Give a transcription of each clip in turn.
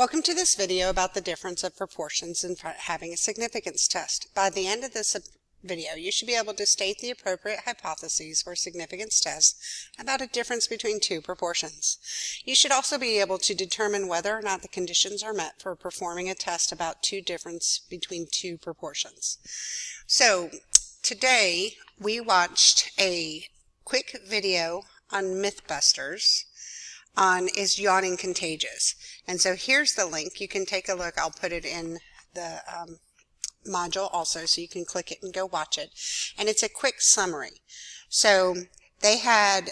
Welcome to this video about the difference of proportions in having a significance test. By the end of this video, you should be able to state the appropriate hypotheses for significance tests about a difference between two proportions. You should also be able to determine whether or not the conditions are met for performing a test about difference between two proportions. So today we watched a quick video on Mythbusters on is yawning contagious. And so here's the link. You can take a look. I'll put it in the module also, so you can click it and go watch it. And it's a quick summary. So they had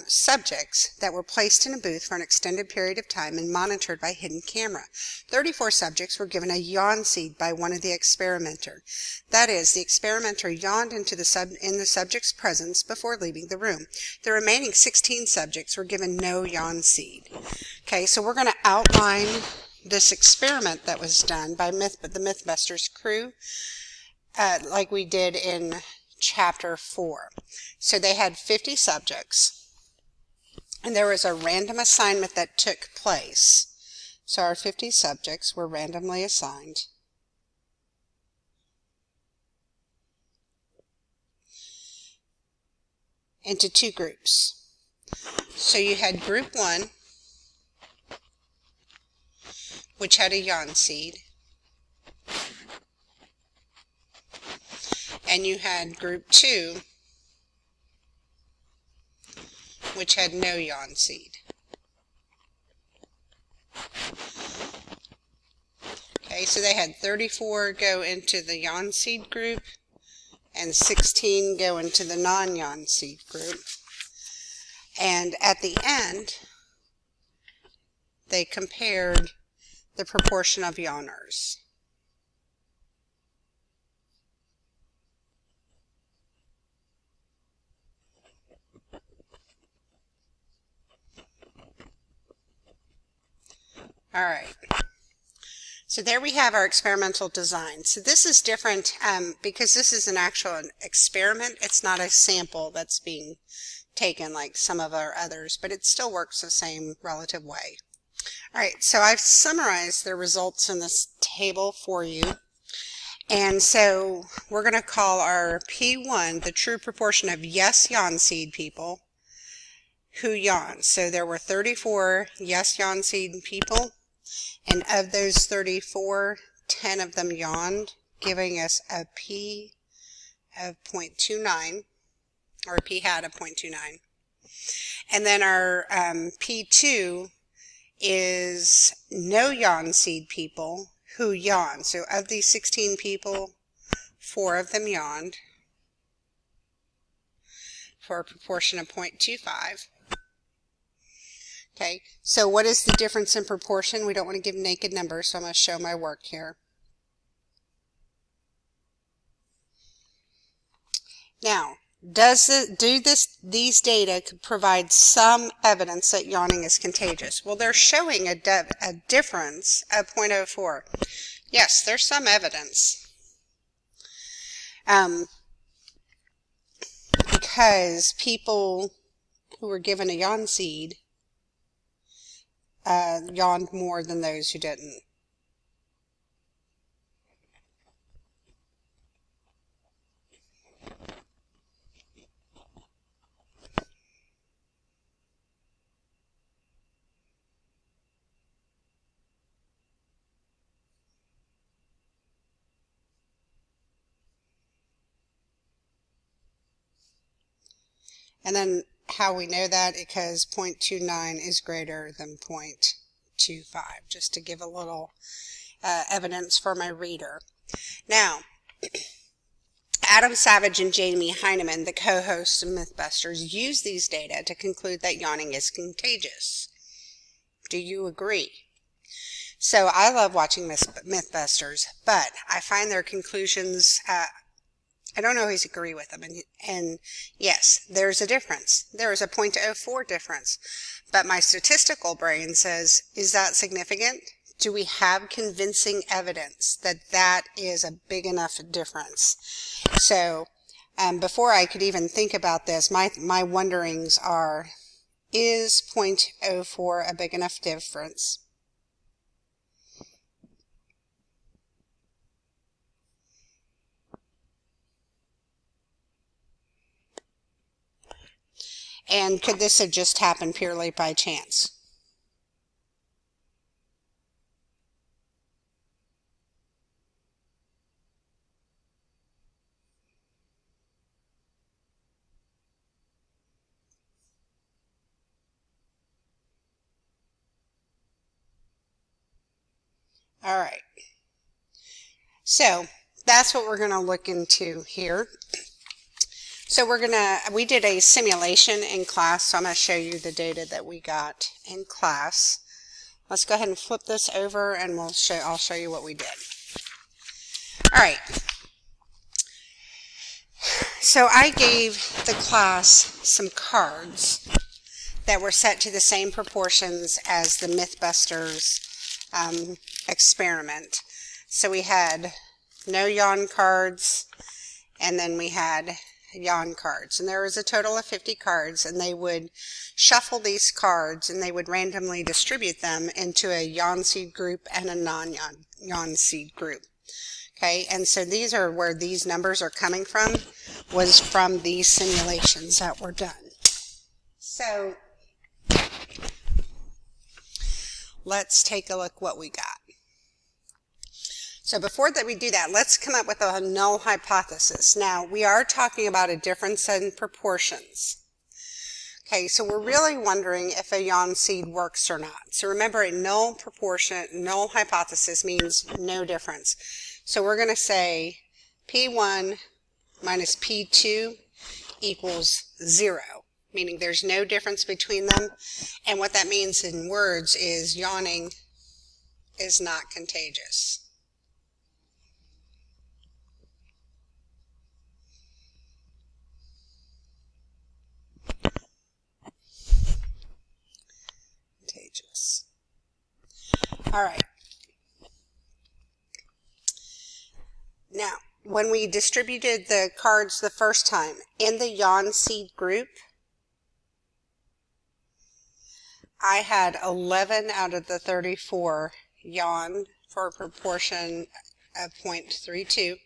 subjects that were placed in a booth for an extended period of time and monitored by hidden camera. 34 subjects were given a yawn seed by one of the experimenter. That is, the experimenter yawned in the subject's presence before leaving the room. The remaining 16 subjects were given no yawn seed. Okay, so we're going to outline this experiment that was done by the Mythbusters crew, like we did in Chapter 4. So they had 50 subjects, and there was a random assignment that took place. So our 50 subjects were randomly assigned. Into two groups. So you had group 1, which had a yawn seed, and you had group 2, which had no yawn seed. Okay, so they had 34 go into the yawn seed group and 16 go into the non-yawn seed group. And at the end, they compared the proportion of yawners. All right, so there we have our experimental design. So this is different because this is an actual experiment. It's not a sample that's being taken like some of our others, but it still works the same relative way. All right, so I've summarized the results in this table for you. And so we're going to call our P1 the true proportion of yes yawn seed people who yawned. So there were 34 yes yawn seed people. And of those 34, 10 of them yawned, giving us a P of 0.29, or a P hat of 0.29. And then our P2 is no yawn seed people who yawned. So of these 16 people, 4 of them yawned for a proportion of 0.25. Okay, so what is the difference in proportion? We don't want to give naked numbers, so I'm going to show my work here. Now, these data provide some evidence that yawning is contagious? Well, they're showing a difference of 0.04. Yes, there's some evidence. Because people who were given a yawn seed yawned more than those who didn't. And then how we know that, because 0.29 is greater than 0.25, just to give a little evidence for my reader. Now, Adam Savage and Jamie Heineman, the co-hosts of Mythbusters, use these data to conclude that yawning is contagious. Do you agree? So I love watching Mythbusters, but I find their conclusions I don't always agree with them, and yes, there's a difference. There is a 0.04 difference, but my statistical brain says, is that significant? Do we have convincing evidence that that is a big enough difference? So before I could even think about this, my wonderings are, is 0.04 a big enough difference? And could this have just happened purely by chance? All right. So that's what we're going to look into here. So we did a simulation in class, so I'm going to show you the data that we got in class. Let's go ahead and flip this over and I'll show you what we did. All right. So I gave the class some cards that were set to the same proportions as the Mythbusters experiment. So we had no yawn cards, and then we had yawn cards. And there was a total of 50 cards, and they would shuffle these cards and they would randomly distribute them into a yawn seed group and a non-yawn seed group. Okay, and so these are where these numbers are coming from, was from these simulations that were done. So let's take a look what we got. So before that we do that, let's come up with a null hypothesis. Now, we are talking about a difference in proportions. Okay, so we're really wondering if a yawn seed works or not. So remember, a null hypothesis means no difference. So we're going to say P1 minus P2 equals 0, meaning there's no difference between them. And what that means in words is yawning is not contagious. All right. Now, when we distributed the cards the first time in the yawn seed group, I had 11 out of the 34 yawn for a proportion of 0.32.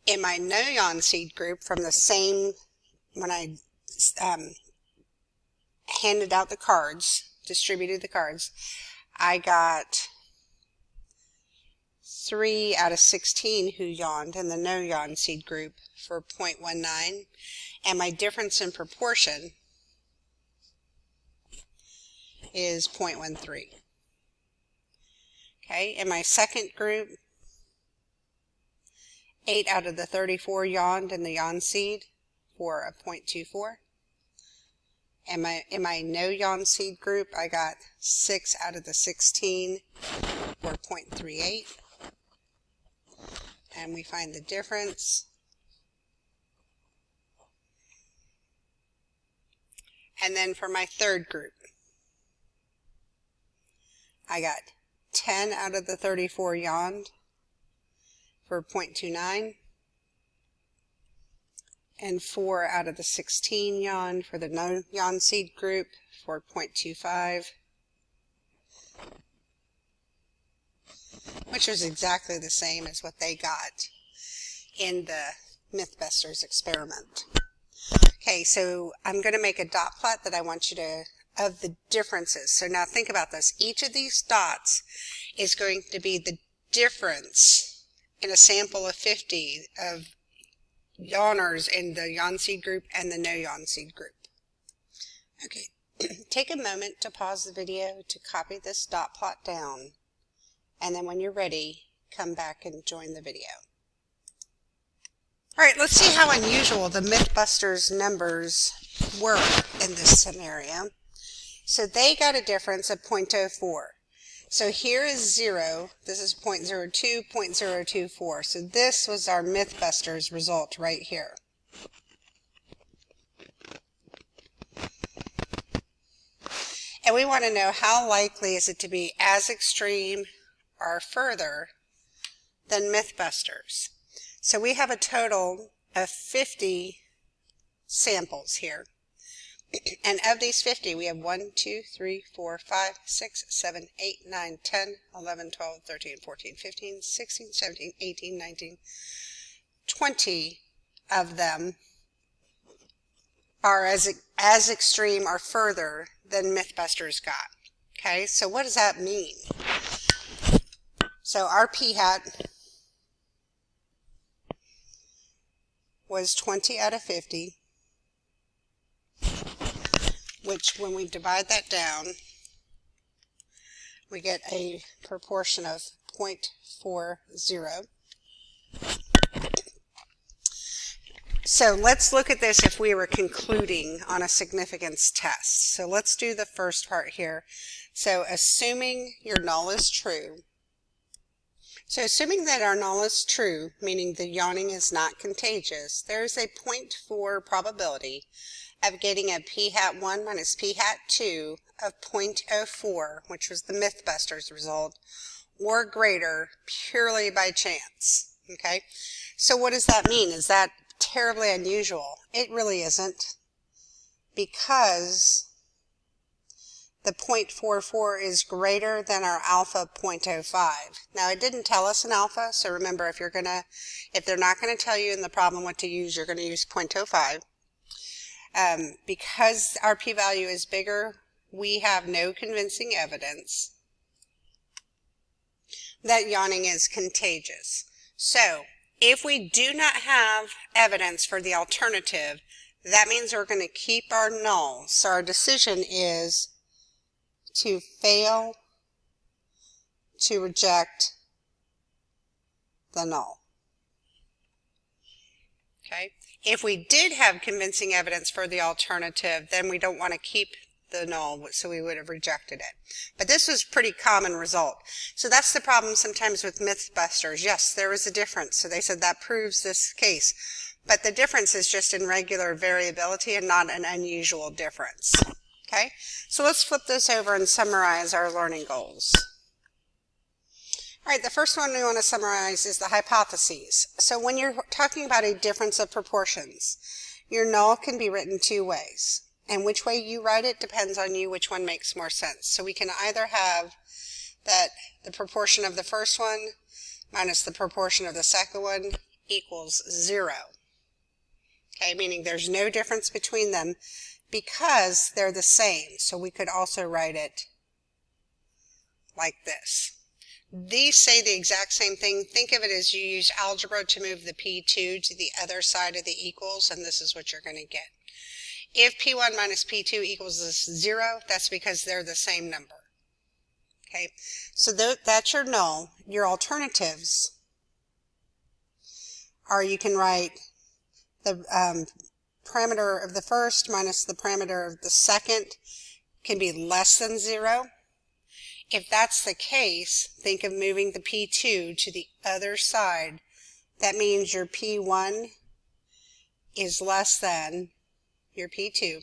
In my no yawn seed group, from the same, when I handed out the cards, distributed the cards, I got 3 out of 16 who yawned in the no yawn seed group for 0.19, and my difference in proportion is 0.13. Okay, in my second group, 8 out of the 34 yawned in the yawn seed for a 0.24. And in my no yawn seed group, I got 6 out of the 16 for 0.38. And we find the difference. And then for my third group, I got 10 out of the 34 yawned for 0.29. And 4 out of the 16 yawned for the no yawn seed group for 0.25, which was exactly the same as what they got in the Mythbusters experiment. Okay, so I'm going to make a dot plot that I want you to, of the differences. So now think about this. Each of these dots is going to be the difference in a sample of 50 of yawners in the yawn seed group and the no yawn seed group. Okay, take a moment to pause the video to copy this dot plot down, and then when you're ready, come back and join the video. All right, let's see how unusual the Mythbusters numbers were in this scenario. So they got a difference of 0.04. So here is 0, this is 0.02, 0.024. So this was our Mythbusters result right here. And we want to know how likely is it to be as extreme or further than Mythbusters. So we have a total of 50 samples here. And of these 50, we have 1, 2, 3, 4, 5, 6, 7, 8, 9, 10, 11, 12, 13, 14, 15, 16, 17, 18, 19, 20 of them are as extreme or further than Mythbusters got. Okay, so what does that mean? So our p hat was 20 out of 50, which when we divide that down, we get a proportion of 0.40. So let's look at this if we were concluding on a significance test. So let's do the first part here. So assuming your null is true. So assuming that our null is true, meaning the yawning is not contagious, there's a 0.4 probability of getting a p hat 1 minus p hat 2 of 0.04, which was the Mythbusters result, or greater purely by chance. Okay, so what does that mean? Is that terribly unusual? It really isn't, because the 0.44 is greater than our alpha 0.05. Now it didn't tell us an alpha, so remember if they're not going to tell you in the problem what to use, you're going to use 0.05. Because our p-value is bigger, we have no convincing evidence that yawning is contagious. So if we do not have evidence for the alternative, that means we're going to keep our null. So our decision is to fail to reject the null. Okay. If we did have convincing evidence for the alternative, then we don't want to keep the null, so we would have rejected it. But this was a pretty common result. So that's the problem sometimes with Mythbusters. Yes, there was a difference. So they said that proves this case. But the difference is just in regular variability and not an unusual difference. Okay, so let's flip this over and summarize our learning goals. All right, the first one we want to summarize is the hypotheses. So when you're talking about a difference of proportions, your null can be written two ways. And which way you write it depends on you, which one makes more sense. So we can either have that the proportion of the first one minus the proportion of the second one equals 0. Okay, meaning there's no difference between them because they're the same. So we could also write it like this. These say the exact same thing. Think of it as you use algebra to move the P2 to the other side of the equals, and this is what you're going to get. If P1 minus P2 equals 0, that's because they're the same number. Okay, so that's your null. Your alternatives are, you can write the parameter of the first minus the parameter of the second can be less than 0. If that's the case, think of moving the P2 to the other side. That means your P1 is less than your P2.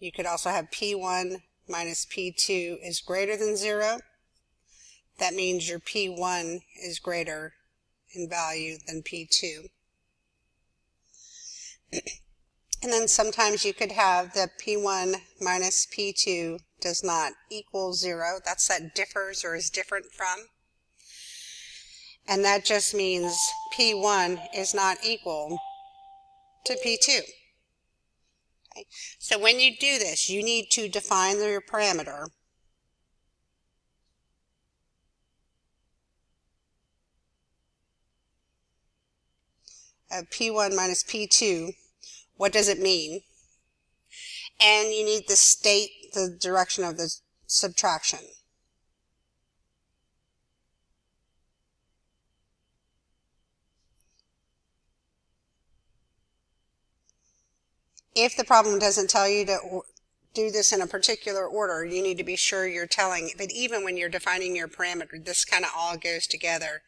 You could also have P1 minus P2 is greater than 0. That means your P1 is greater in value than P2. And then sometimes you could have the P1 minus P2 does not equal 0. That's that differs or is different from. And that just means P1 is not equal to P2. Okay. So when you do this, you need to define your parameter. Of P1 minus P2. What does it mean? And you need to state the direction of the subtraction. If the problem doesn't tell you to do this in a particular order, you need to be sure you're telling. But even when you're defining your parameter, this kind of all goes together.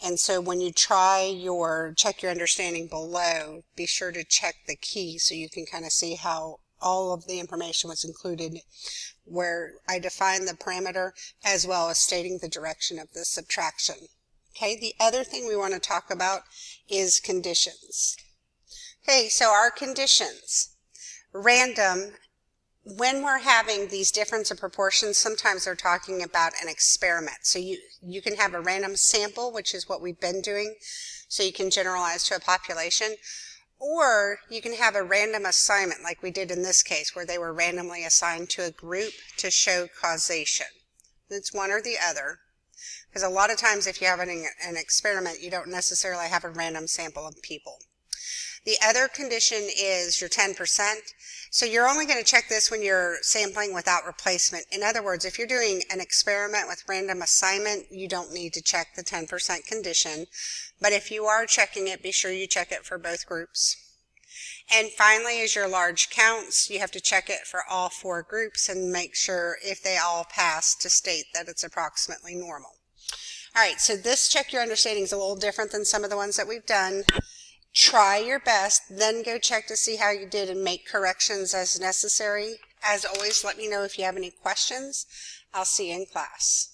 And so when you check your understanding below, be sure to check the key so you can kind of see how all of the information was included, where I define the parameter as well as stating the direction of the subtraction. Okay, the other thing we want to talk about is conditions. Okay, so our conditions. Random when we're having these difference of proportions, sometimes they're talking about an experiment. So you can have a random sample, which is what we've been doing, so you can generalize to a population. Or you can have a random assignment like we did in this case, where they were randomly assigned to a group to show causation. It's one or the other. Because a lot of times if you're having an experiment, you don't necessarily have a random sample of people. The other condition is your 10%. So you're only going to check this when you're sampling without replacement. In other words, if you're doing an experiment with random assignment, you don't need to check the 10% condition. But if you are checking it, be sure you check it for both groups. And finally is your large counts. You have to check it for all 4 groups and make sure if they all pass to state that it's approximately normal. All right, so this check your understanding is a little different than some of the ones that we've done. Try your best, then go check to see how you did and make corrections as necessary. As always, let me know if you have any questions. I'll see you in class.